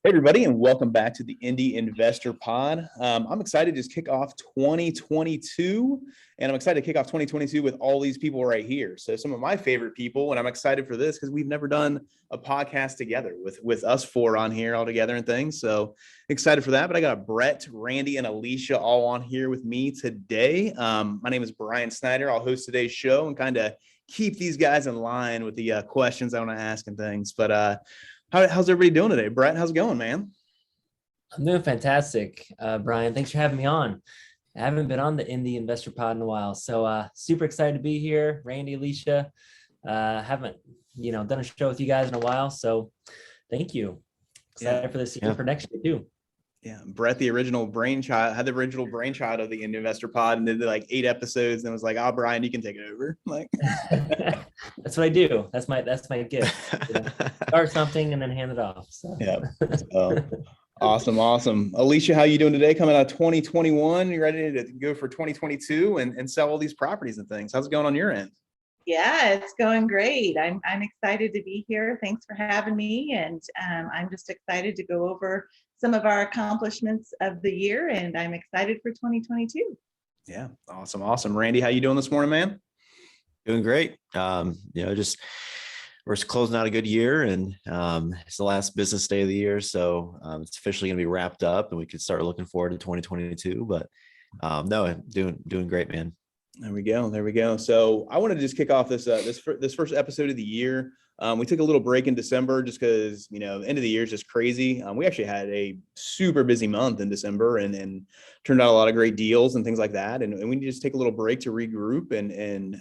Hey, everybody, and welcome back to the Indy Investor Pod. I'm excited to just kick off 2022, and I'm excited to kick off 2022 with all these people right here. So some of my favorite people, and I'm excited for this because we've never done a podcast together with us four on here all together and things. So excited for that. But I got Brett, Randy, and Elisha all on here with me today. My name is Brian Snyder. I'll host today's show and kind of keep these guys in line with the questions I want to ask and things. But how's everybody doing today? Brett, how's it going, man? I'm doing fantastic, Brian. Thanks for having me on. I haven't been on the Indy Investor Pod in a while, so super excited to be here. Randy, Elisha, haven't done a show with you guys in a while, so thank you. Excited for this year, for next year too. Yeah, Brett, the original brainchild, had the original brainchild of the Indy Investor Pod, and did like 8 episodes, and was like, "Oh, Brian, you can take it over." Like, that's what I do. That's my gift. Start something and then hand it off. So. Yeah. So, awesome. Elisha, how you doing today? Coming out of 2021, you ready to go for 2022 and sell all these properties and things? How's it going on your end? Yeah, it's going great. I'm excited to be here. Thanks for having me, and I'm just excited to go over some of our accomplishments of the year, and I'm excited for 2022. Yeah, awesome. Randy, how you doing this morning, man? Doing great. Just we're closing out a good year, and it's the last business day of the year, so it's officially going to be wrapped up, and we can start looking forward to 2022. But no, doing great, man. There we go. So I want to just kick off this first episode of the year. We took a little break in December just because, end of the year is just crazy. We actually had a super busy month in December and turned out a lot of great deals and things like that. And we need to just take a little break to regroup and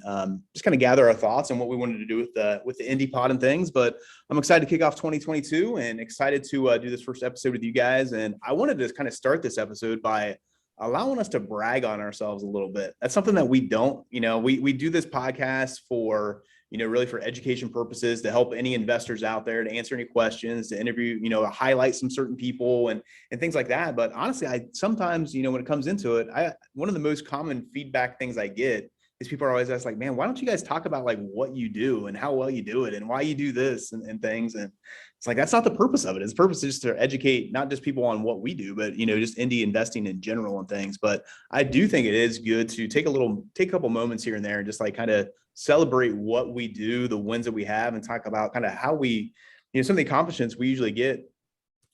just kind of gather our thoughts on what we wanted to do with the Indy pod and things. But I'm excited to kick off 2022 and excited to do this first episode with you guys. And I wanted to kind of start this episode by allowing us to brag on ourselves a little bit. That's something that we don't, we do this podcast for, really for education purposes, to help any investors out there, to answer any questions, to interview, highlight some certain people and things like that. But honestly, I sometimes, when it comes into it, one of the most common feedback things I get is people are always asked like, man, why don't you guys talk about like what you do and how well you do it and why you do this and things. And it's like, that's not the purpose of it. It's the purpose is just to educate, not just people on what we do, but, just Indy investing in general and things. But I do think it is good to take a couple moments here and there and just like kind of celebrate what we do, the wins that we have, and talk about kind of how we, some of the accomplishments we usually get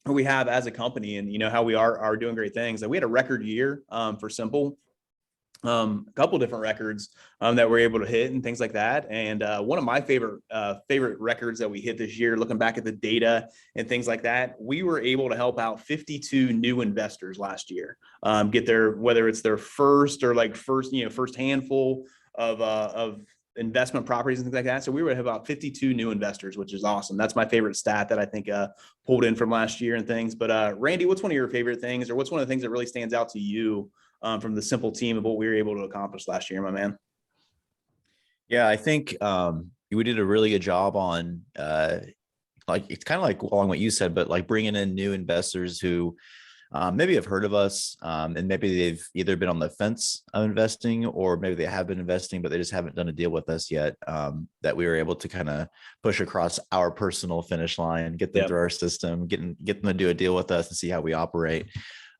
or we have as a company, and, how we are doing great things. Like we had a record year for Simple. A couple different records that we're able to hit and things like that. And one of my favorite records that we hit this year, looking back at the data and things like that, we were able to help out 52 new investors last year get their, whether it's their first or like first handful of investment properties and things like that. So we were about 52 new investors, which is awesome. That's my favorite stat that I think pulled in from last year and things. But Randy, what's one of your favorite things, or what's one of the things that really stands out to you from the Simple team of what we were able to accomplish last year, my man? Yeah, I think we did a really good job on it's kind of like along what you said, but like bringing in new investors who maybe have heard of us and maybe they've either been on the fence of investing, or maybe they have been investing, but they just haven't done a deal with us yet, that we were able to kind of push across our personal finish line, get them through our system, get them to do a deal with us and see how we operate.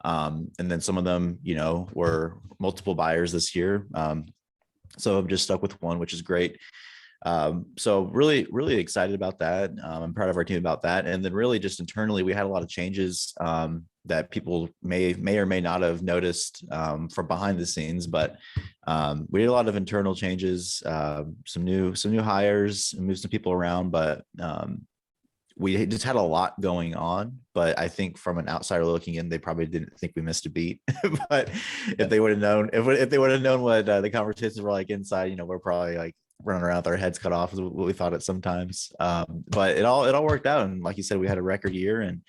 And then some of them, were multiple buyers this year. So I'm just stuck with one, which is great. So really, really excited about that. I'm proud of our team about that. And then really just internally, we had a lot of changes that people may or may not have noticed from behind the scenes, but we did a lot of internal changes, some new hires, and moved some people around, but we just had a lot going on. But I think from an outsider looking in, they probably didn't think we missed a beat. But if they would have known, if they would have known what the conversations were like inside, we're probably like running around with our heads cut off is what we thought it sometimes. But it all worked out. And like you said, we had a record year, and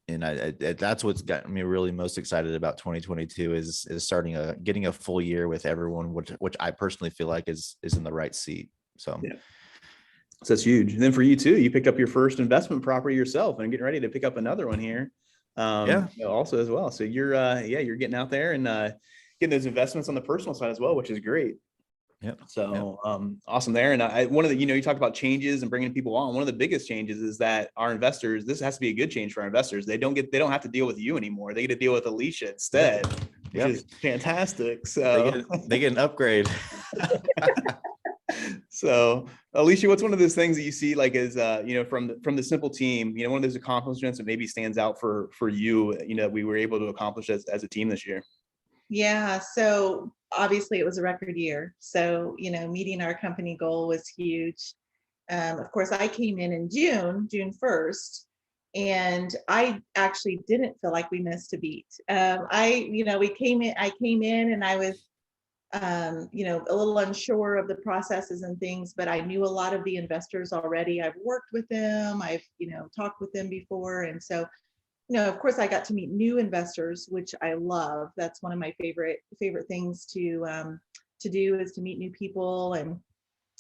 that's what's got me really most excited about 2022 is getting a full year with everyone, which I personally feel like is in the right seat. So yeah. So that's huge. And then for you too, you picked up your first investment property yourself and getting ready to pick up another one here. Also as well. So you're getting out there and getting those investments on the personal side as well, which is great. Yep. So awesome there. And one of the, you talked about changes and bringing people on. One of the biggest changes is that our investors, this has to be a good change for our investors. They don't have to deal with you anymore. They get to deal with Elisha instead, which is fantastic. So they get an upgrade. So Elisha, what's one of those things that you see like as from the simple team, one of those accomplishments that maybe stands out for you, that we were able to accomplish as a team this year? Yeah, so obviously it was a record year. So, meeting our company goal was huge. Of course, I came in June 1st, and I actually didn't feel like we missed a beat. I came in and I was, a little unsure of the processes and things, but I knew a lot of the investors already. I've worked with them, I've, talked with them before. And so, of course, I got to meet new investors, which I love. That's one of my favorite things to do, is to meet new people, and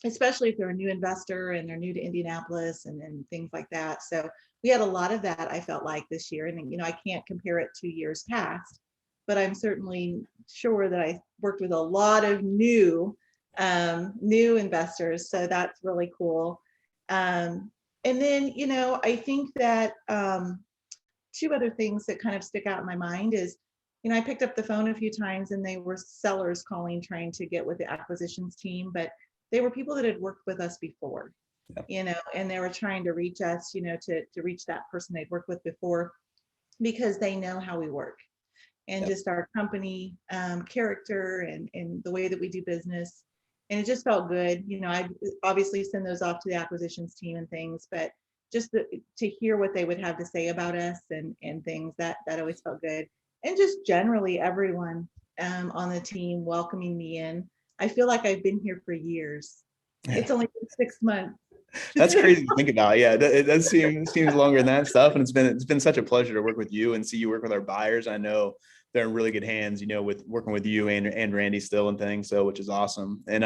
especially if they're a new investor and they're new to Indianapolis and things like that. So we had a lot of that, I felt like, this year. And I can't compare it to years past, but I'm certainly sure that I worked with a lot of new investors. So that's really cool. And then, I think that two other things that kind of stick out in my mind is, I picked up the phone a few times and they were sellers calling, trying to get with the acquisitions team, but they were people that had worked with us before, and they were trying to reach us, to reach that person they'd worked with before, because they know how we work and just our company character and the way that we do business. And it just felt good. I obviously send those off to the acquisitions team and things, but just to hear what they would have to say about us and things, that always felt good. And just generally everyone on the team welcoming me in. I feel like I've been here for years. It's only been 6 months. That's crazy to think about. Yeah, it does seems longer than that stuff. And it's been such a pleasure to work with you and see you work with our buyers. I know they're in really good hands, with working with you and Randy still and things. So, which is awesome. And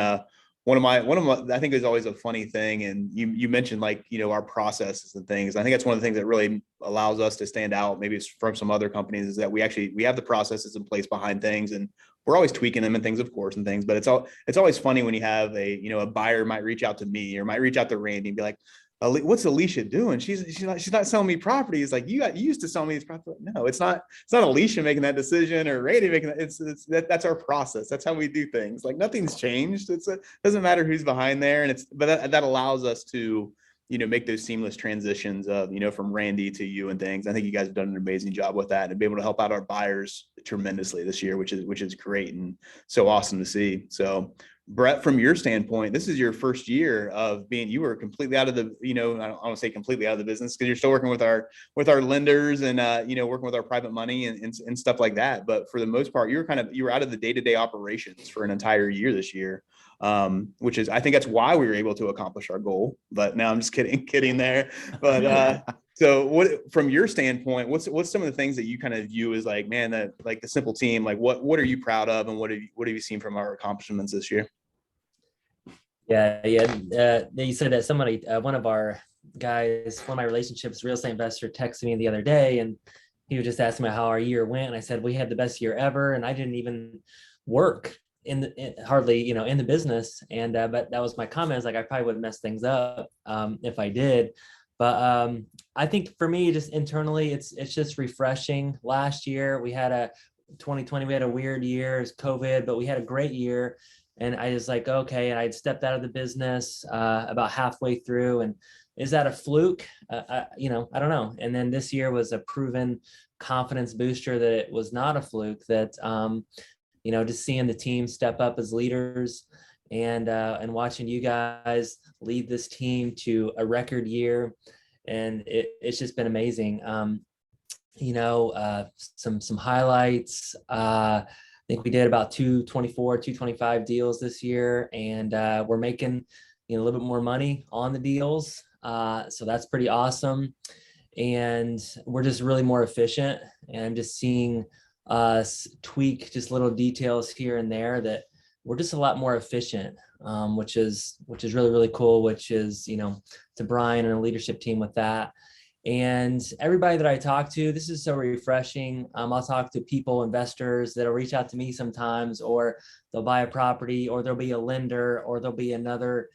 one of my, I think is always a funny thing. And you mentioned like, our processes and things. I think that's one of the things that really allows us to stand out maybe from some other companies, is that we have the processes in place behind things, and we're always tweaking them and things, of course, and things, but it's always funny when you have a buyer might reach out to me or might reach out to Randy and be like, what's Elisha doing? She's not selling me properties. Like you used to sell me these properties. No, it's not Elisha making that decision or Randy making that. That's our process. That's how we do things. Like nothing's changed. It doesn't matter who's behind there. And that allows us to, make those seamless transitions of, from Randy to you and things. I think you guys have done an amazing job with that and be able to help out our buyers tremendously this year, which is great and so awesome to see. So Brett, from your standpoint, this is your first year of being, you were completely out of the, I don't want to say completely out of the business, because you're still working with our lenders and, working with our private money and stuff like that. But for the most part, you were out of the day-to-day operations for an entire year this year, which is, I think that's why we were able to accomplish our goal. But now I'm just kidding there. But, so what, from your standpoint, what's some of the things that you kind of view as like, man, that like the simple team, like what are you proud of and what have you seen from our accomplishments this year? Yeah. You said that somebody, one of our guys, one of my relationships, real estate investor, texted me the other day, and he was just asking me how our year went. And I said, we had the best year ever. And I didn't even work hardly, in the business. And, but that was my comment. Like, I probably would have messed things up if I did. But I think for me, just internally, it's just refreshing. Last year, we had 2020, we had a weird year, it's COVID, but we had a great year. And I was like, okay. And I'd stepped out of the business about halfway through. And is that a fluke? I don't know. And then this year was a proven confidence booster that it was not a fluke, that, just seeing the team step up as leaders and watching you guys lead this team to a record year. And it's just been amazing. Some highlights. I think we did about 225 deals this year, and we're making a little bit more money on the deals. So that's pretty awesome. And we're just really more efficient. And I'm just seeing us tweak just little details here and there that we're just a lot more efficient, which is really, really cool, which is, to Brian and the leadership team with that. And everybody that I talk to, this is so refreshing. I'll talk to people, investors that'll reach out to me sometimes, or they'll buy a property, or there'll be a lender, or there'll be another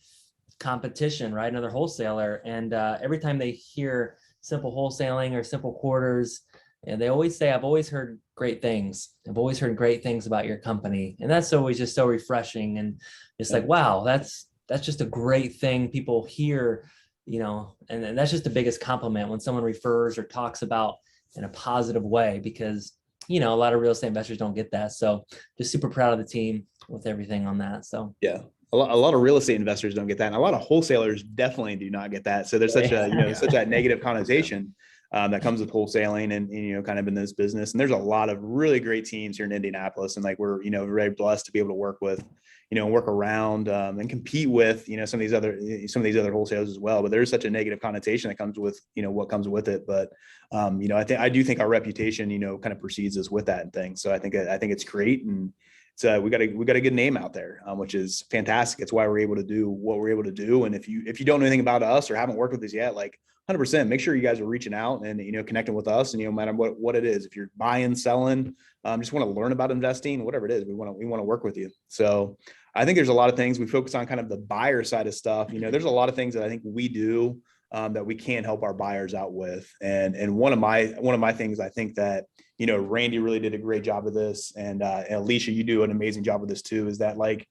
competition, right? Another wholesaler. And every time they hear simple wholesaling or simple quarters, and they always say, I've always heard great things. I've always heard great things about your company. And that's always just so refreshing. And it's like, wow, that's just a great thing people hear, and that's just the biggest compliment when someone refers or talks about in a positive way, because, a lot of real estate investors don't get that. So just super proud of the team with everything on that. So yeah. A lot of real estate investors don't get that. And a lot of wholesalers definitely do not get that. So there's such such a negative connotation that comes with wholesaling and, kind of in this business. And there's a lot of really great teams here in Indianapolis. And like, we're, very blessed to be able to work with, work around and compete with, some of these other wholesalers as well. But there's such a negative connotation that comes with, what comes with it. But, I do think our reputation, kind of precedes us with that and things. So I think it's great. And so we got a good name out there, which is fantastic. It's why we're able to do what we're able to do. And if you don't know anything about us or haven't worked with us yet, like 100%, make sure you guys are reaching out and, connecting with us. And, no matter what it is, if you're buying, selling, just want to learn about investing, whatever it is, we want to work with you. So I think there's a lot of things we focus on, kind of the buyer side of stuff. There's a lot of things that I think we do that we can help our buyers out with. And one of my things, I think that, Randy really did a great job of this. And Elisha, you do an amazing job with this too, is that, like,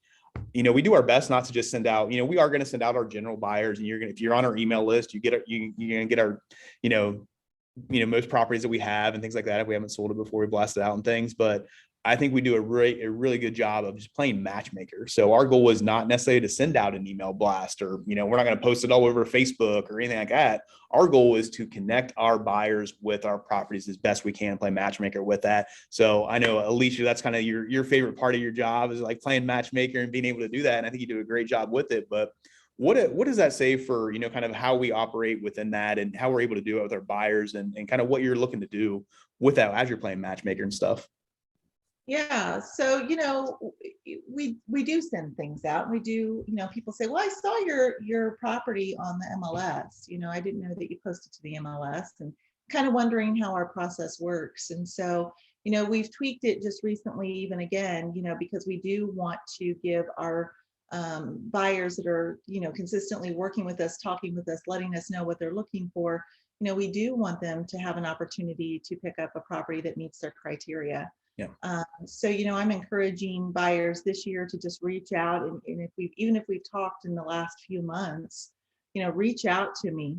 we do our best not to just send out, we are going to send out our general buyers, and if you're on our email list, you're going to get our, most properties that we have and things like that. If we haven't sold it before, we blast it out and things. But I think we do a really good job of just playing matchmaker. So our goal is not necessarily to send out an email blast, or, we're not going to post it all over Facebook or anything like that. Our goal is to connect our buyers with our properties as best we can, play matchmaker with that. So I know, Elisha, that's kind of your favorite part of your job, is like playing matchmaker and being able to do that. And I think you do a great job with it. But what does that say for, kind of how we operate within that, and how we're able to do it with our buyers, and kind of what you're looking to do with that as you're playing matchmaker and stuff? Yeah. So, we do send things out. We do, people say, well, I saw your property on the MLS. I didn't know that you posted to the MLS, and kind of wondering how our process works. And so, we've tweaked it just recently, even again, because we do want to give our buyers that are, consistently working with us, talking with us, letting us know what they're looking for. We do want them to have an opportunity to pick up a property that meets their criteria. Yeah. So, I'm encouraging buyers this year to just reach out, and if we've talked in the last few months, reach out to me.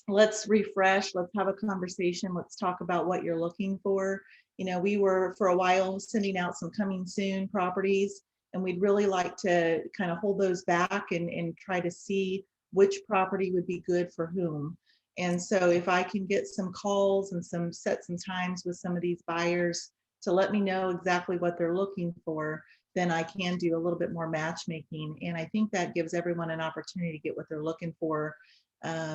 Let's refresh, let's have a conversation. Let's talk about what you're looking for. We were for a while sending out some coming soon properties, and we'd really like to kind of hold those back and try to see which property would be good for whom. And so if I can get some calls and some sets and times with some of these buyers to let me know exactly what they're looking for, then I can do a little bit more matchmaking. And I think that gives everyone an opportunity to get what they're looking for,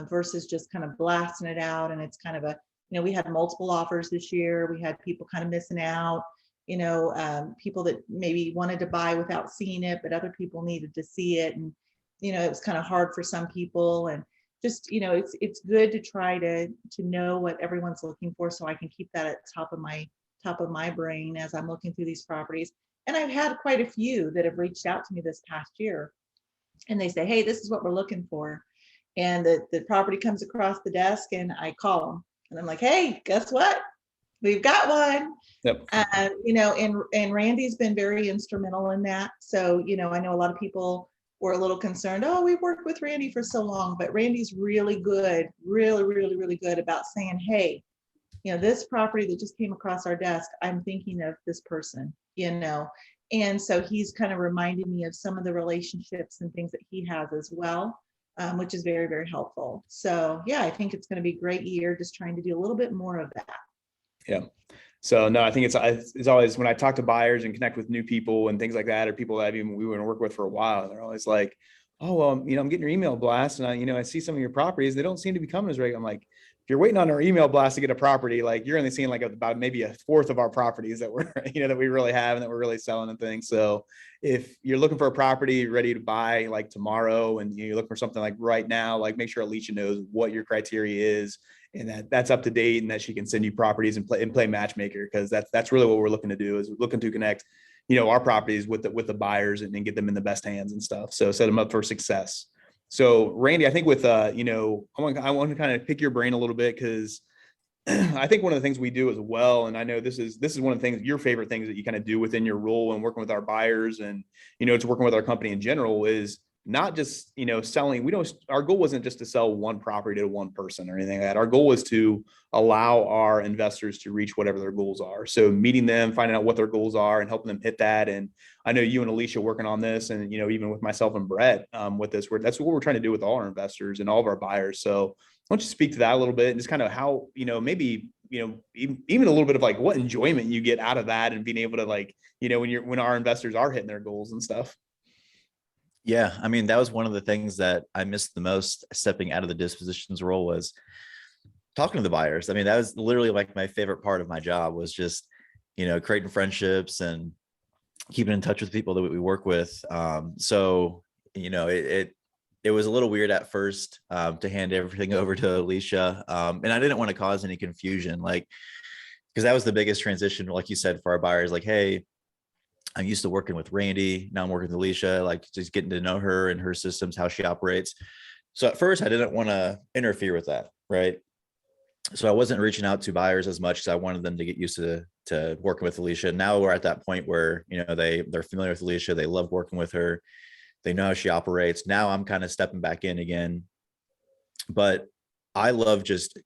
versus just kind of blasting it out. And it's kind of we had multiple offers this year. We had people kind of missing out, people that maybe wanted to buy without seeing it, but other people needed to see it. And, it was kind of hard for some people. And just, it's good to try to know what everyone's looking for, so I can keep that at top of my brain as I'm looking through these properties. And I've had quite a few that have reached out to me this past year, and they say, hey, this is what we're looking for. And the property comes across the desk, and I call them, and I'm like, hey, guess what? We've got one. Yep. And Randy's been very instrumental in that. So, I know a lot of people were a little concerned, oh, we've worked with Randy for so long, but Randy's really good, really, really, really good about saying, hey, this property that just came across our desk, I'm thinking of this person, and so he's kind of reminded me of some of the relationships and things that he has as well, which is very, very helpful. So yeah, I think it's going to be a great year, just trying to do a little bit more of that. Yeah. So no, I think it's always, when I talk to buyers and connect with new people and things like that, or people that we want to work with for a while, they're always like, oh, well, I'm getting your email blast and I see some of your properties. They don't seem to be coming as regular. I'm like, if you're waiting on our email blast to get a property, like you're only seeing like about maybe a fourth of our properties that we're, that we really have and that we're really selling and things. So if you're looking for a property ready to buy like tomorrow and you're looking for something like right now, like make sure Alicia knows what your criteria is and that's up to date and that she can send you properties and play matchmaker. Cause that's really what we're looking to do is we're looking to connect our properties with the buyers and get them in the best hands and stuff. So set them up for success. So Randy, I think with, I want to kind of pick your brain a little bit because I think one of the things we do as well, and I know this is one of the things, your favorite things that you kind of do within your role and working with our buyers and, it's working with our company in general is not just, selling. Our goal wasn't just to sell one property to one person or anything like that. Our goal was to allow our investors to reach whatever their goals are. So meeting them, finding out what their goals are and helping them hit that. And I know you and Elisha working on this and, even with myself and Brett with this, that's what we're trying to do with all our investors and all of our buyers. So why don't you speak to that a little bit and just kind of how, maybe, even a little bit of like what enjoyment you get out of that and being able to like, when our investors are hitting their goals and stuff. Yeah, I mean, that was one of the things that I missed the most stepping out of the dispositions role was talking to the buyers. I mean, that was literally like my favorite part of my job was just, creating friendships and keeping in touch with people that we work with. So, it was a little weird at first to hand everything over to Alicia. And I didn't want to cause any confusion, like, because that was the biggest transition, like you said, for our buyers, like, hey, I'm used to working with Randy. Now I'm working with Elisha, like just getting to know her and her systems, how she operates. So at first I didn't want to interfere with that. Right. So I wasn't reaching out to buyers as much as I wanted them to get used to working with Elisha. Now we're at that point where, they're familiar with Elisha. They love working with her. They know how she operates. Now I'm kind of stepping back in again, but I love just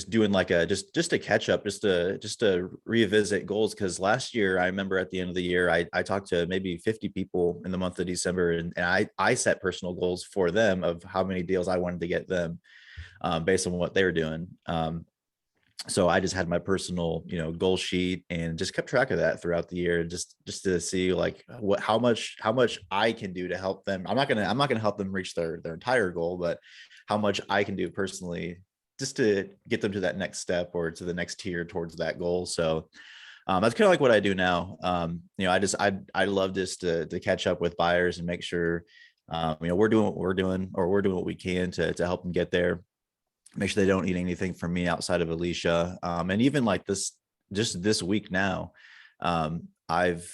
doing like just a catch up, just to revisit goals. Cause last year, I remember at the end of the year, I talked to maybe 50 people in the month of December and I set personal goals for them of how many deals I wanted to get them based on what they were doing. So I just had my personal, goal sheet and just kept track of that throughout the year, just to see like how much I can do to help them. I'm not going to help them reach their entire goal, but how much I can do personally just to get them to that next step or to the next tier towards that goal. So that's kind of like what I do now. I love just to catch up with buyers and make sure, we're doing what we can to help them get there. Make sure they don't need anything from me outside of Elisha. And even like this week now, I've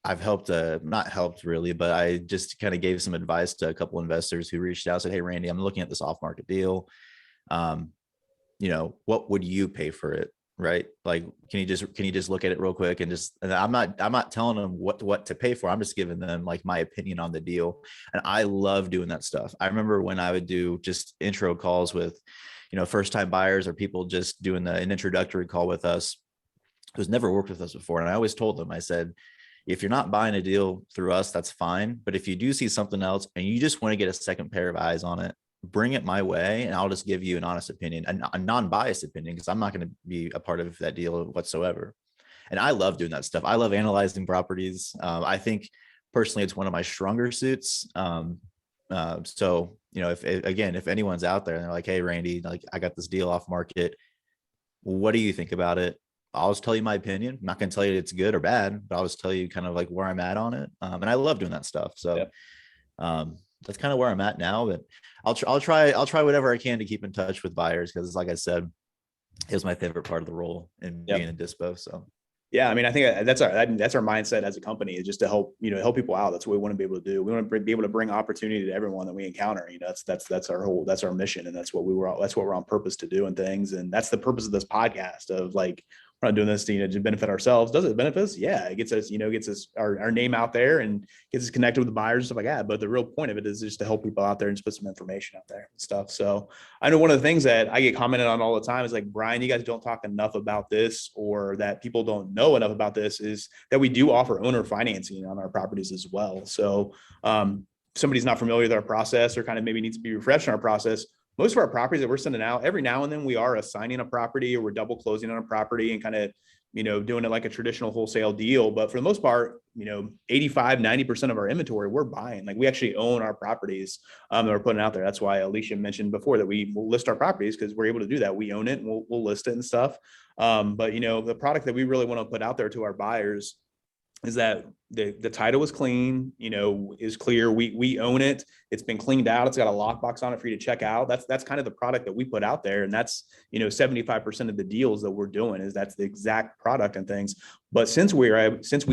helped, not helped really, but I just kind of gave some advice to a couple investors who reached out and said, hey, Randy, I'm looking at this off market deal. What would you pay for it? Right. Like, can you just look at it real quick and I'm not telling them what to pay for. I'm just giving them like my opinion on the deal. And I love doing that stuff. I remember when I would do just intro calls with, first time buyers or people just doing an introductory call with us who's never worked with us before. And I always told them, I said, if you're not buying a deal through us, that's fine. But if you do see something else and you just want to get a second pair of eyes on it, bring it my way and I'll just give you an honest opinion, a non-biased opinion, because I'm not going to be a part of that deal whatsoever. And I love doing that stuff. I love analyzing properties. I think personally, it's one of my stronger suits. So, if anyone's out there and they're like, hey, Randy, like I got this deal off market. What do you think about it? I'll just tell you my opinion. I'm not going to tell you it's good or bad, but I'll just tell you kind of like where I'm at on it. And I love doing that stuff. So, that's kind of where I'm at now, but I'll try whatever I can to keep in touch with buyers. Cause like I said, it was my favorite part of the role in being a dispo. So. Yeah. I mean, I think that's our mindset as a company is just to help people out. That's what we want to be able to do. We want to be able to bring opportunity to everyone that we encounter. That's our mission. And that's what we're on purpose to do and things. And that's the purpose of this podcast of like, we're not doing this to benefit ourselves. Does it benefit us? Yeah, it gets us our name out there and gets us connected with the buyers and stuff like that. But the real point of it is just to help people out there and just put some information out there and stuff. So I know one of the things that I get commented on all the time is like, Brian, you guys don't talk enough about this, or that people don't know enough about this, is that we do offer owner financing on our properties as well. So somebody's not familiar with our process or kind of maybe needs to be refreshed on our process. Most of our properties that we're sending out, every now and then we are assigning a property or we're double closing on a property and kind of doing it like a traditional wholesale deal. But for the most part, 85-90% of our inventory we're buying. Like we actually own our properties that we're putting out there. That's why Elisha mentioned before that we will list our properties, because we're able to do that. We own it and we'll list it and stuff. But the product that we really want to put out there to our buyers is that the title is clean, is clear. We own it. It's been cleaned out. It's got a lockbox on it for you to check out. That's kind of the product that we put out there. And that's, 75% of the deals that we're doing is that's the exact product and things. But since we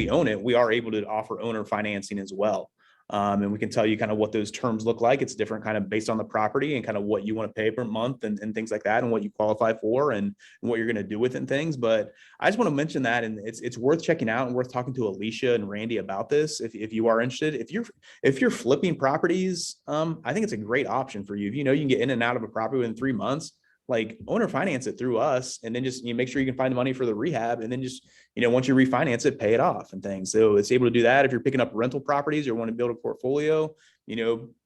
own it, we are able to offer owner financing as well. And we can tell you kind of what those terms look like. It's different kind of based on the property and kind of what you want to pay per month and things like that, and what you qualify for and what you're going to do with it and things. But I just want to mention that, and it's worth checking out and worth talking to Elisha and Randy about this if you are interested. If you're flipping properties, I think it's a great option for you. If you can get in and out of a property within 3 months, like owner finance it through us, and then just make sure you can find the money for the rehab, and then just once you refinance it, pay it off and things. So it's able to do that. If you're picking up rental properties or want to build a portfolio,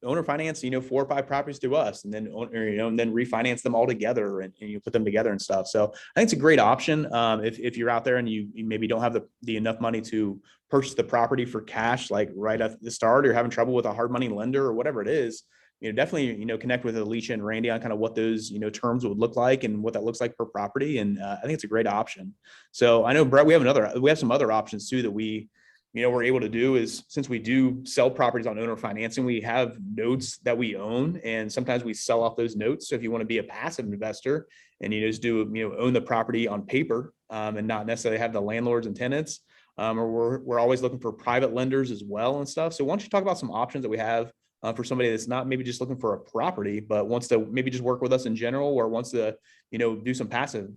owner finance 4 or 5 properties through us, and then and then refinance them all together, and you put them together and stuff. So I think it's a great option if you're out there and you maybe don't have the enough money to purchase the property for cash, like right at the start, or having trouble with a hard money lender or whatever it is. Definitely, connect with Elisha and Randy on kind of what those, terms would look like and what that looks like per property. And I think it's a great option. So I know, Brett, we have some other options too that we're able to do is, since we do sell properties on owner financing, we have notes that we own, and sometimes we sell off those notes. So if you want to be a passive investor and you just do, own the property on paper and not necessarily have the landlords and tenants, or we're always looking for private lenders as well and stuff. So why don't you talk about some options that we have for somebody that's not maybe just looking for a property, but wants to maybe just work with us in general, or wants to, do some passive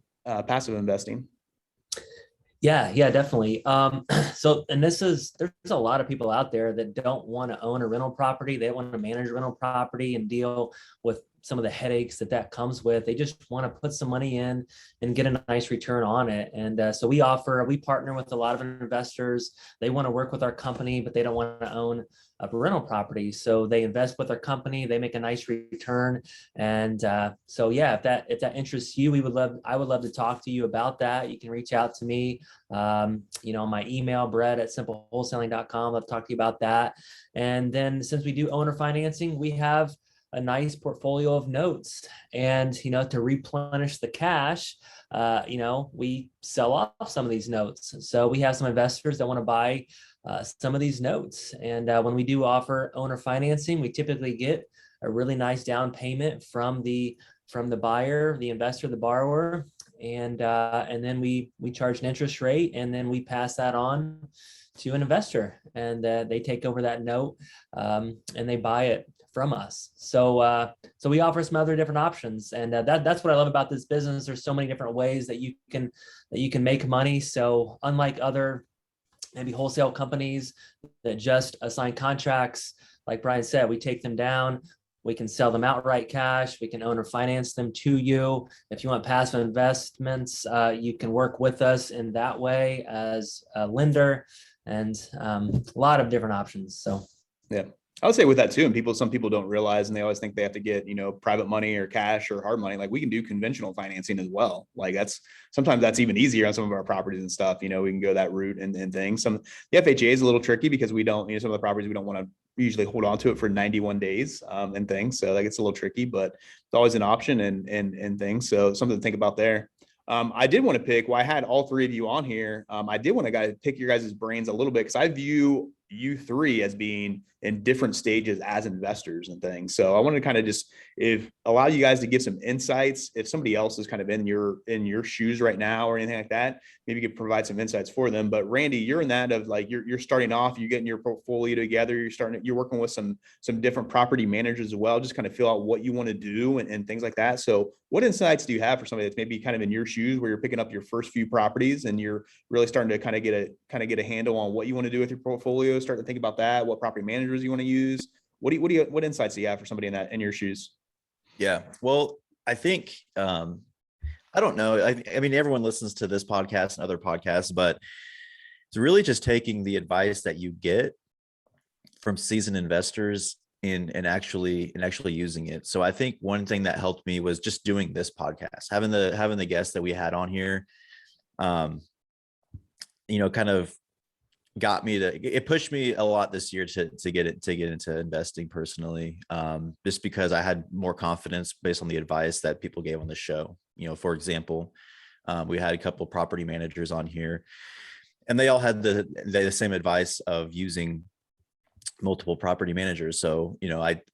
investing. Yeah, definitely. And there's a lot of people out there that don't want to own a rental property. They want to manage a rental property and deal with some of the headaches that comes with. They just want to put some money in and get a nice return on it. And so we partner with a lot of investors. They want to work with our company, but they don't want to own a rental property. So they invest with our company, they make a nice return. And so, yeah, if that interests you, I would love to talk to you about that. You can reach out to me, my email, brett@simplewholesaling.com. I'll talk to you about that. And then, since we do owner financing, we have a nice portfolio of notes, and to replenish the cash, we sell off some of these notes. So we have some investors that want to buy some of these notes, and when we do offer owner financing, we typically get a really nice down payment from the buyer, the investor, the borrower, and then we charge an interest rate, and then we pass that on to an investor, and they take over that note and they buy it from us. So we offer some other different options, and that's what I love about this business. There's so many different ways that you can make money. So unlike other maybe wholesale companies that just assign contracts, like Brian said, we take them down. We can sell them outright cash. We can owner finance them to you. If you want passive investments, you can work with us in that way as a lender, and a lot of different options. So, yeah. I would say with that too, and some people don't realize, and they always think they have to get, private money or cash or hard money. Like, we can do conventional financing as well. Like, sometimes that's even easier on some of our properties and stuff. We can go that route and things. The FHA is a little tricky because we don't, some of the properties we don't want to usually hold on to it for 91 days and things. So that gets a little tricky, but it's always an option and things. So something to think about there. I did want to pick, I had all 3 of you on here. I did want to pick your guys' brains a little bit, because I view you 3 as being in different stages as investors and things. So I wanted to kind of just allow you guys to give some insights. If somebody else is kind of in your shoes right now or anything like that, maybe you could provide some insights for them. But Randy, you're in that of like, you're starting off, you're getting your portfolio together, you're working with some different property managers as well, just kind of feel out what you want to do and things like that. So what insights do you have for somebody that's maybe kind of in your shoes, where you're picking up your first few properties and you're really starting to kind of get a handle on what you want to do with your portfolio, start to think about that, what property managers you want to use? What insights do you have for somebody in your shoes? Yeah, well, I think I don't know. I mean, everyone listens to this podcast and other podcasts, but it's really just taking the advice that you get from seasoned investors and actually using it. So I think one thing that helped me was just doing this podcast, having the guests that we had on here. kind of got me it pushed me a lot this year to get into investing personally, just because I had more confidence based on the advice that people gave on the show. For example, we had a couple of property managers on here, and they all had the same advice of using multiple property managers. So,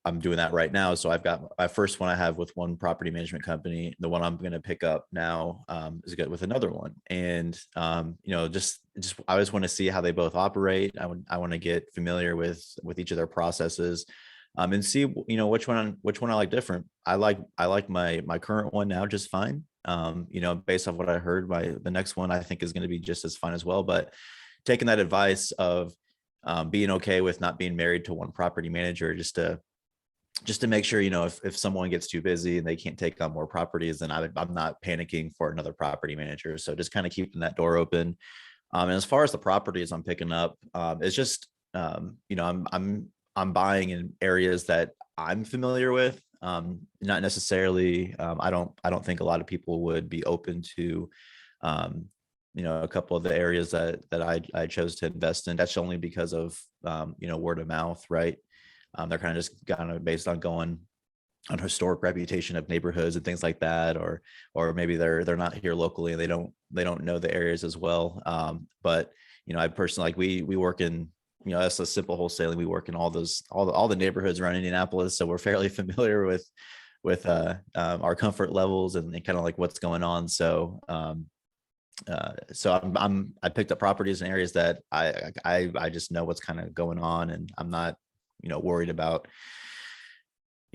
I'm doing that right now. So I've got my first one I have with one property management company. The one I'm going to pick up now is good with another one. And, just I just want to see how they both operate. I want to get familiar with each of their processes, and see, which one I like different. I like my current one now just fine. Based off what I heard, the next one I think is going to be just as fine as well. But taking that advice of being okay with not being married to one property manager, just to make sure, if someone gets too busy and they can't take on more properties, then I'm not panicking for another property manager. So just kind of keeping that door open. And as far as the properties I'm picking up, it's just, I'm buying in areas that I'm familiar with. Not necessarily, I don't think a lot of people would be open to, a couple of the areas that I chose to invest in. That's only because of, word of mouth, right? They're kind of just kind of based on going on historic reputation of neighborhoods and things like that, or maybe they're not here locally and they don't know the areas as well. But I personally, like, we work in, that's a simple wholesaling. We work in all the neighborhoods around Indianapolis, so we're fairly familiar with our comfort levels and kind of like what's going on. So I picked up properties in areas that I just know what's kind of going on, and I'm not worried about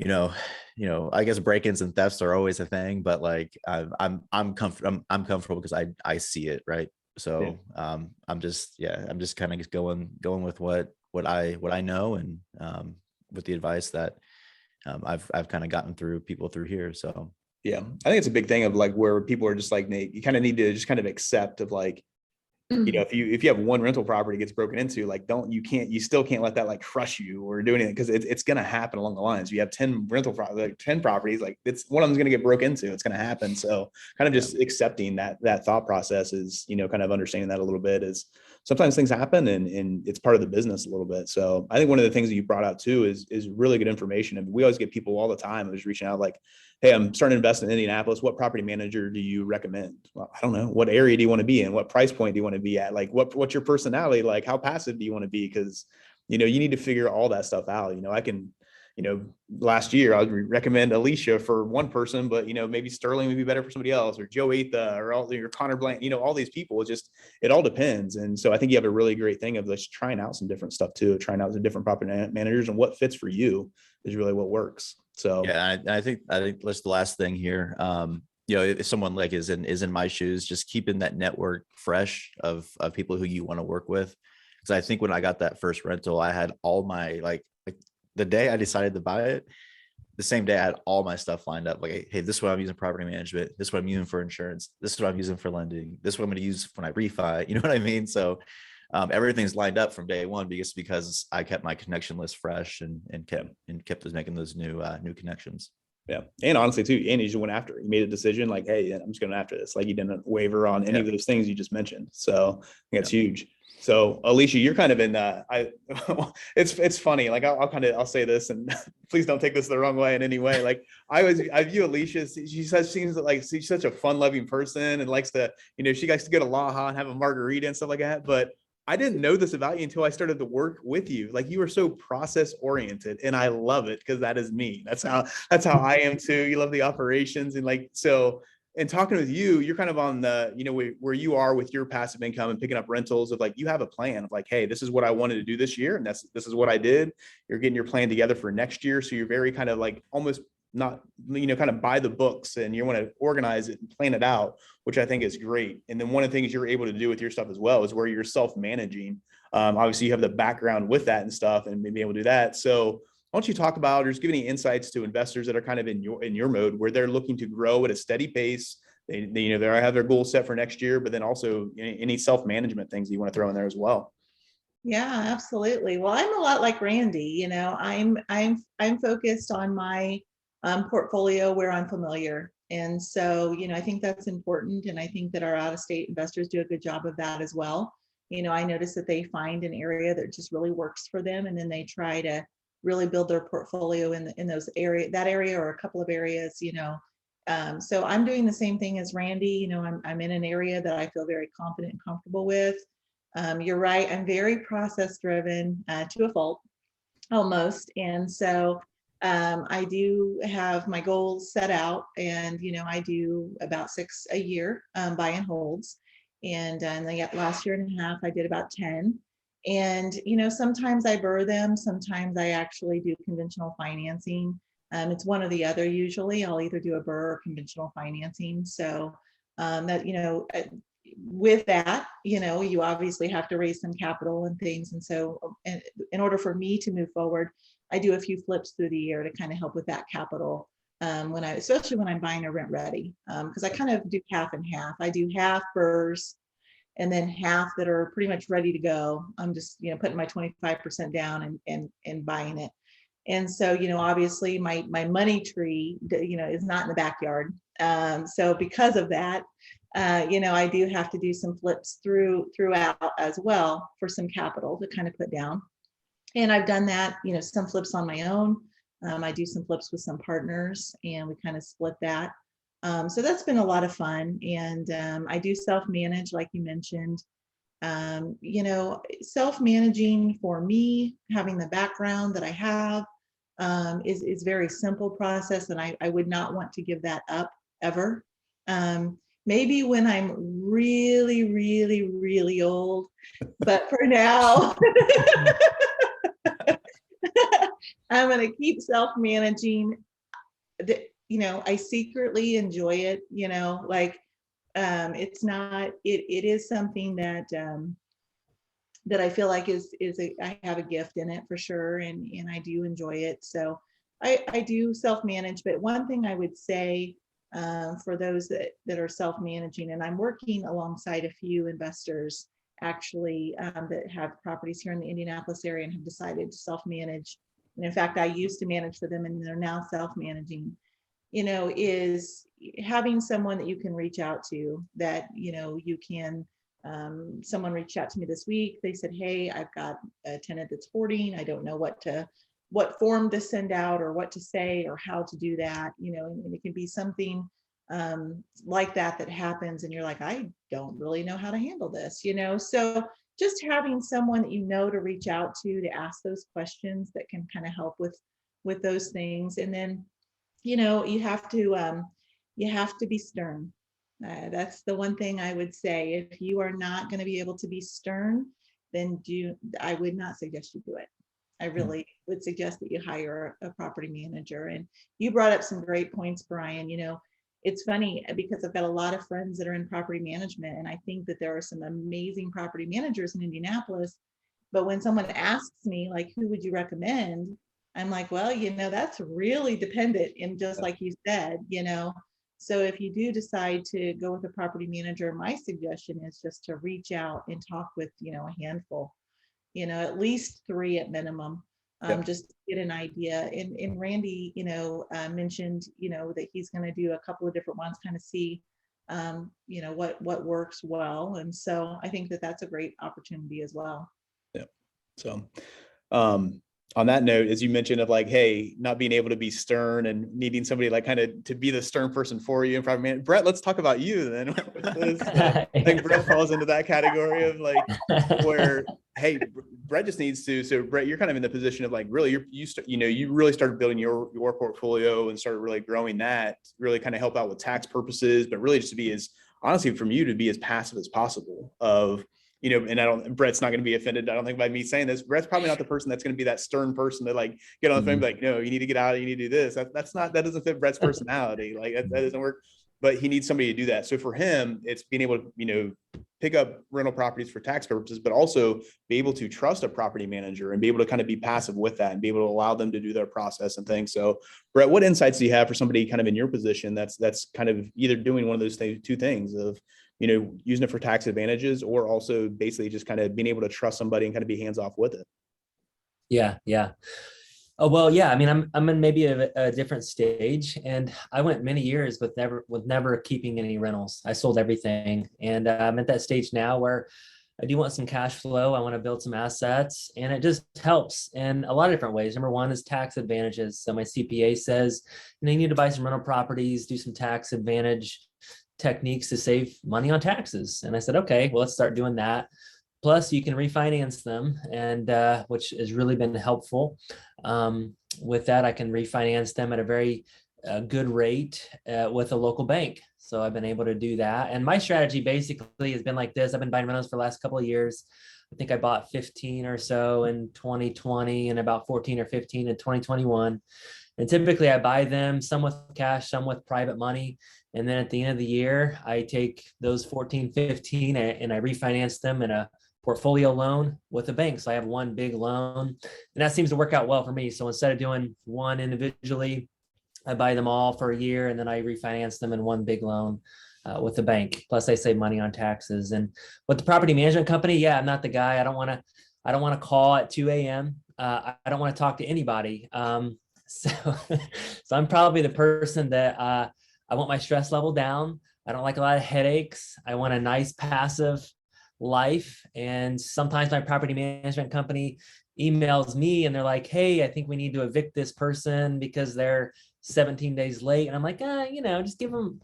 I guess break-ins and thefts are always a thing, but like I'm comfortable because I see it, right? So I'm just kind of going with what I know, and with the advice that I've kind of gotten through people through here. So yeah, I think it's a big thing of like where people are just like, Nate, you kind of need to just kind of accept of like, if you have one rental property gets broken into, like, you still can't let that like crush you or do anything, because it's going to happen along the lines. You have 10 10 properties, like it's one of them's going to get broke into. It's going to happen. So kind of just accepting that thought process is, kind of understanding that a little bit is sometimes things happen and it's part of the business a little bit. So I think one of the things that you brought out too is really good information. And we always get people all the time who's reaching out like, hey, I'm starting to invest in Indianapolis. What property manager do you recommend? Well, I don't know. What area do you want to be in? What price point do you want to be at? Like, what's your personality? Like, how passive do you want to be? Because, you need to figure all that stuff out. I can, last year I would recommend Elisha for one person, but, maybe Sterling would be better for somebody else, or Joe Atha, or your Connor Blank, all these people. It all depends. And so I think you have a really great thing of just trying out some different stuff too, trying out some different property managers, and what fits for you is really what works. So yeah, I think that's the last thing here. If someone like is in my shoes, just keeping that network fresh of people who you want to work with. Because I think when I got that first rental, I had all my like the day I decided to buy it, the same day I had all my stuff lined up. Like, hey, this is what I'm using property management. This is what I'm using for insurance. This is what I'm using for lending. This is what I'm going to use when I refi. You know what I mean? So everything's lined up from day one because I kept my connection list fresh and kept making those new connections. Yeah. And honestly too, Andy just went after it. He made a decision like, hey, I'm just going after this. Like, he didn't waver on any of those things you just mentioned. So I think that's huge. So Elisha, you're kind of in it's funny. Like I'll say this, and please don't take this the wrong way in any way. Like I view Elisha, seems like she's such a fun loving person and likes to, she likes to go to Laha and have a margarita and stuff like that. But I didn't know this about you until I started to work with you. Like, you are so process oriented, and I love it because that is me. That's how I am too. You love the operations, and like, so, and talking with you, you're kind of on the, where you are with your passive income and picking up rentals of like, you have a plan of like, hey, this is what I wanted to do this year. And this is what I did. You're getting your plan together for next year. So you're very kind of like almost not, kind of by the books, and you want to organize it and plan it out, which I think is great. And then one of the things you're able to do with your stuff as well is where you're self-managing. Obviously you have the background with that and stuff, and being able to do that. So why don't you talk about, or just give any insights to investors that are kind of in your mode where they're looking to grow at a steady pace. They have their goals set for next year, but then also any self-management things you want to throw in there as well. Yeah, absolutely. Well, I'm a lot like Randy. I'm focused on my portfolio where I'm familiar. And so, I think that's important. And I think that our out-of-state investors do a good job of that as well. I notice that they find an area that just really works for them, and then they try to really build their portfolio in that area or a couple of areas. So I'm doing the same thing as Randy. I'm in an area that I feel very confident and comfortable with. You're right. I'm very process driven to a fault, almost. And so I do have my goals set out, and I do about 6 a year, buy and holds. And last year and a half, I did about 10. And sometimes I burr them, sometimes I actually do conventional financing. It's one or the other. Usually I'll either do a burr or conventional financing. So that with that, you obviously have to raise some capital and things. And so in order for me to move forward, I do a few flips through the year to kind of help with that capital. Especially when I'm buying a rent ready, because I kind of do half and half. I do half burrs and then half that are pretty much ready to go. I'm just, putting my 25% down and buying it. And so, obviously my money tree, is not in the backyard. So because of that, I do have to do some flips throughout as well for some capital to kind of put down. And I've done that, some flips on my own. I do some flips with some partners, and we kind of split that. So that's been a lot of fun. And I do self-manage, like you mentioned. Self-managing for me, having the background that I have, is very simple process, and I would not want to give that up ever. Maybe when I'm really, really, really old, but for now, I'm going to keep self-managing. I secretly enjoy it, it's not, it is something that I feel like I have a gift in it for sure. And I do enjoy it. So I do self-manage, but one thing I would say for those that are self-managing, and I'm working alongside a few investors actually that have properties here in the Indianapolis area and have decided to self-manage. And in fact, I used to manage for them and they're now self-managing, is having someone that you can reach out to, that, you can, someone reached out to me this week. They said, hey, I've got a tenant that's hoarding. I don't know what form to send out or what to say or how to do that, and it can be something like that happens. And you're like, I don't really know how to handle this, so just having someone that to reach out to ask those questions that can kind of help with those things. And then, you have to be stern. That's the one thing I would say. If you are not going to be able to be stern, then I would not suggest you do it. I really would suggest that you hire a property manager. And you brought up some great points, Brian. It's funny because I've got a lot of friends that are in property management, and I think that there are some amazing property managers in Indianapolis. But when someone asks me, like, who would you recommend? I'm like, well, that's really dependent. And just like you said, so if you do decide to go with a property manager, my suggestion is just to reach out and talk with, a handful, at least 3 at minimum, just to get an idea. And Randy, mentioned, that he's going to do a couple of different ones, kind of see, what works well. And so I think that that's a great opportunity as well. Yeah. So, on that note, as you mentioned of like, hey, not being able to be stern and needing somebody like kind of to be the stern person for you in property management. Brett, let's talk about you then. I think Brett falls into that category of like where, hey, Brett just needs to. So Brett, you're kind of in the position of like really you really started building your portfolio and started really growing that, really kind of help out with tax purposes, but really just to be as honestly from you to be as passive as possible of. And Brett's not going to be offended, I don't think, by me saying this. Brett's probably not the person that's going to be that stern person to like get on the phone and be like, no, you need to get out, you need to do this. That doesn't fit Brett's personality. Like that doesn't work, but he needs somebody to do that. So for him, it's being able to, pick up rental properties for tax purposes, but also be able to trust a property manager and be able to kind of be passive with that and be able to allow them to do their process and things. So Brett, what insights do you have for somebody kind of in your position that's kind of either doing one of those two things of, using it for tax advantages, or also basically just kind of being able to trust somebody and kind of be hands off with it? Yeah. Oh, well, yeah. I mean, I'm in maybe a different stage, and I went many years with never keeping any rentals. I sold everything. And I'm at that stage now where I do want some cash flow. I want to build some assets, and it just helps in a lot of different ways. Number one is tax advantages. So my CPA says, you need to buy some rental properties, do some tax advantage techniques to save money on taxes. And I said, okay, well, let's start doing that. Plus, you can refinance them, and which has really been helpful. With that, I can refinance them at a very good rate with a local bank. So I've been able to do that. And my strategy basically has been like this. I've been buying rentals for the last couple of years. I think I bought 15 or so in 2020 and about 14 or 15 in 2021. And typically I buy them, some with cash, some with private money. And then at the end of the year, I take those 14, 15 and I refinance them in a portfolio loan with a bank. So I have one big loan, and that seems to work out well for me. So instead of doing one individually, I buy them all for a year and then I refinance them in one big loan with the bank. Plus I save money on taxes. And with the property management company, yeah, I'm not the guy. I don't want to call at 2 a.m. I don't want to talk to anybody. So I'm probably the person that I want my stress level down. I don't like a lot of headaches. I want a nice passive life. And sometimes my property management company emails me and they're like, hey, I think we need to evict this person because they're 17 days late. And I'm like, just give them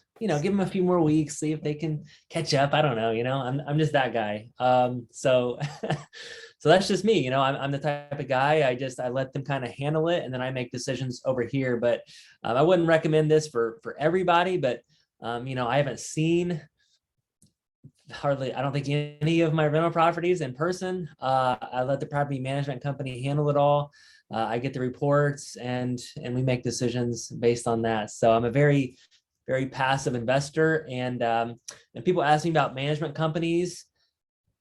a few more weeks, see if they can catch up. I don't know, I'm just that guy. So that's just me, I'm the type of guy, I let them kind of handle it. And then I make decisions over here. But I wouldn't recommend this for everybody, but I haven't seen I don't think any of my rental properties in person. I let the property management company handle it all. I get the reports and we make decisions based on that. So I'm a very, very passive investor. And people ask me about management companies.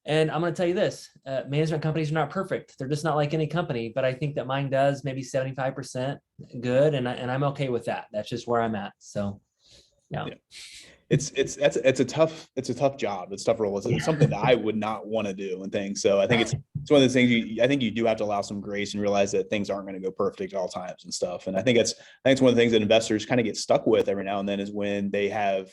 And I'm going to tell you this, management companies are not perfect. They're just not like any company, but I think that mine does maybe 75% good. And I'm okay with that. That's just where I'm at. So, yeah. It's a tough job. It's a tough role. It's something that I would not want to do and things. So I think it's one of those things I think you do have to allow some grace and realize that things aren't going to go perfect at all times and stuff. And I think it's one of the things that investors kind of get stuck with every now and then is when they have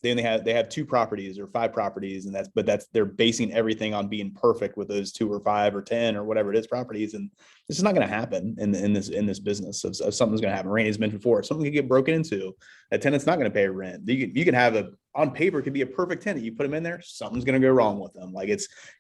2 properties or 5 properties, and they're basing everything on being perfect with those 2 or 5 or 10 or whatever it is properties. And this is not going to happen in this business. Of something's going to happen. Randy's mentioned before, something could get broken into. A tenant's not going to pay rent. You can have on paper, it could be a perfect tenant. You put them in there, something's going to go wrong with them. Like you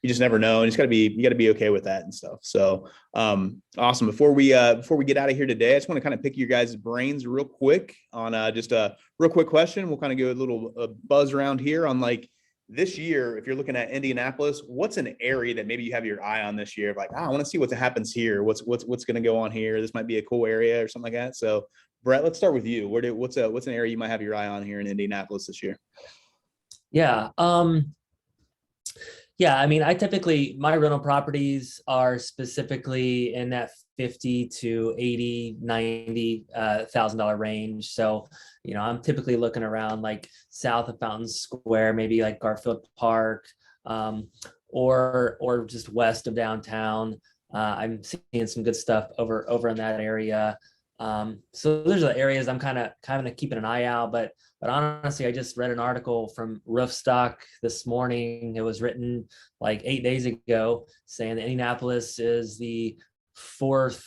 just never know. And you got to be okay with that and stuff. So awesome. Before we get out of here today, I just want to kind of pick your guys' brains real quick on just a real quick question. We'll kind of go a little buzz around here on like this year. If you're looking at Indianapolis, what's an area that maybe you have your eye on this year? Like, I want to see what happens here. What's going to go on here? This might be a cool area or something like that. So Brett, let's start with you. What's an area you might have your eye on here in Indianapolis this year? Yeah. Yeah. I mean, my rental properties are specifically in that 50 to 80, $90,000 range. So, I'm typically looking around like south of Fountain Square, maybe like Garfield Park, or just west of downtown. I'm seeing some good stuff over in that area. So those are the areas I'm kind of keeping an eye out, but honestly, I just read an article from Roofstock this morning. It was written like 8 days ago saying that Indianapolis is the 4th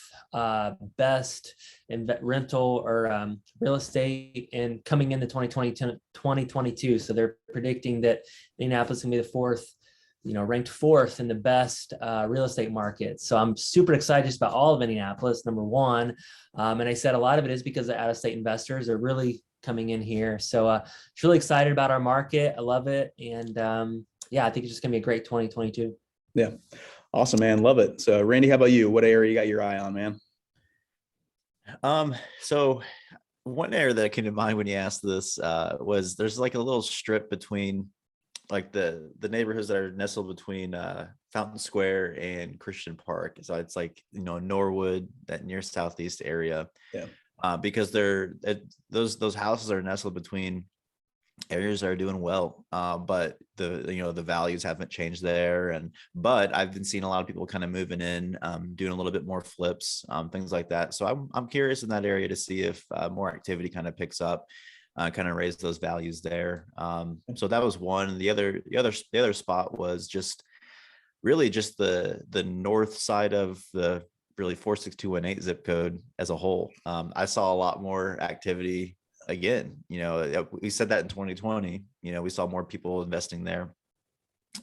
best in rental or real estate and coming into 2022. So they're predicting that Indianapolis is going to be the 4th, ranked 4th in the best real estate market. So I'm super excited just about all of Indianapolis, number one. And I said a lot of it is because the out-of-state investors are really coming in here. So it's really excited about our market. I love it. And I think it's just going to be a great 2022. Yeah. Awesome, man. Love it. So Randy, how about you? What area you got your eye on, man? So one area that came to mind when you asked this was there's like a little strip between like the neighborhoods that are nestled between Fountain Square and Christian Park. So it's like, Norwood, that near southeast area. Yeah. Because those houses are nestled between areas that are doing well, but the values haven't changed there. But I've been seeing a lot of people kind of moving in, doing a little bit more flips, things like that. So I'm curious in that area to see if more activity kind of picks up, kind of raise those values there. So that was one. The other spot was just really just the north side of the really 46218 zip code as a whole. I saw a lot more activity again. We said that in 2020, we saw more people investing there,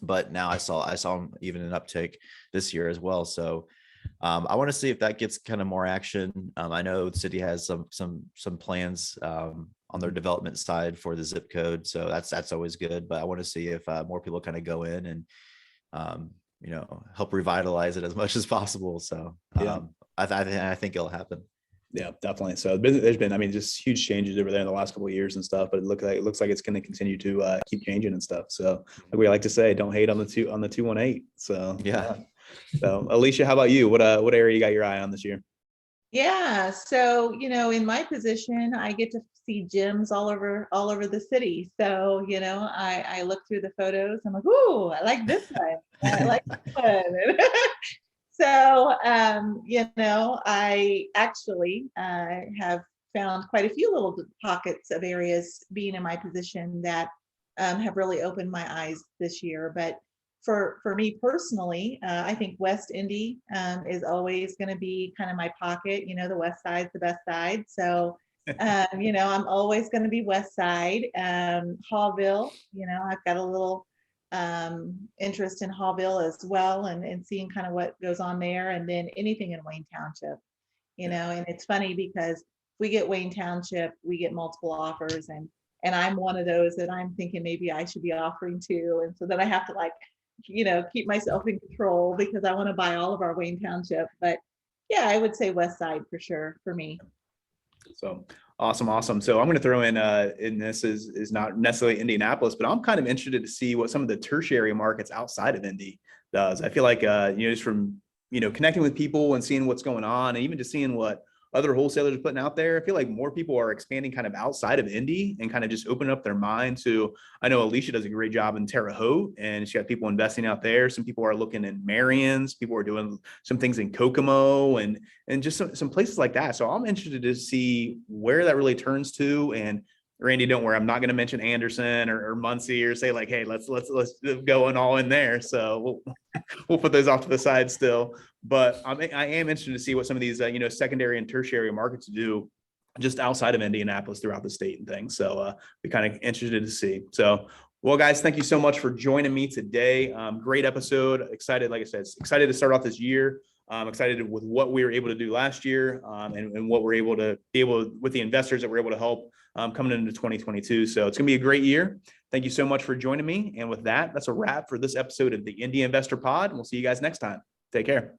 but now I saw even an uptick this year as well. So I want to see if that gets kind of more action. I know the city has some plans on their development side for the zip code, so that's always good. But I want to see if more people kind of go in and help revitalize it as much as possible. So I think it'll happen. Yeah, definitely. So there's been, I mean, just huge changes over there in the last couple of years and stuff, but it looks like it's going to continue to keep changing and stuff. So like we like to say, don't hate on the 218. So Yeah. So Elisha, how about you? What area you got your eye on this year? Yeah, so in my position, I get to see gyms all over the city. So I look through the photos. I'm like, ooh, I like this one. I like this one. So I actually have found quite a few little pockets of areas being in my position that have really opened my eyes this year. But for me personally, I think West Indy is always going to be kind of my pocket. The West Side's the best side. So, I'm always going to be West Side. Hallville, I've got a little interest in Hallville as well, and seeing kind of what goes on there. And then anything in Wayne Township, and it's funny because if we get Wayne Township, we get multiple offers. And I'm one of those that I'm thinking maybe I should be offering to. And so then I have to keep myself in control because I want to buy all of our Wayne Township. But yeah, I would say West Side for sure for me. So awesome. So I'm going to throw in this is not necessarily Indianapolis, but I'm kind of interested to see what some of the tertiary markets outside of Indy does. I feel like just from connecting with people and seeing what's going on, and even just seeing what other wholesalers are putting out there, I feel like more people are expanding kind of outside of Indy and kind of just opening up their mind to. I know Elisha does a great job in Terre Haute, and she's got people investing out there. Some people are looking in Marion's, people are doing some things in Kokomo and just some places like that. So I'm interested to see where that really turns to. And Randy, don't worry, I'm not going to mention Anderson or Muncie or say like, hey, let's go and all in there. So we'll put those off to the side still. But I am interested to see what some of these secondary and tertiary markets do just outside of Indianapolis throughout the state and things. So we're kind of interested to see. So well, guys, thank you so much for joining me today. Great episode. Excited, like I said, excited to start off this year. I'm excited with what we were able to do last year and what we're able to with the investors that we're able to help coming into 2022. So it's going to be a great year. Thank you so much for joining me. And with that, that's a wrap for this episode of the Indy Investor Pod. And we'll see you guys next time. Take care.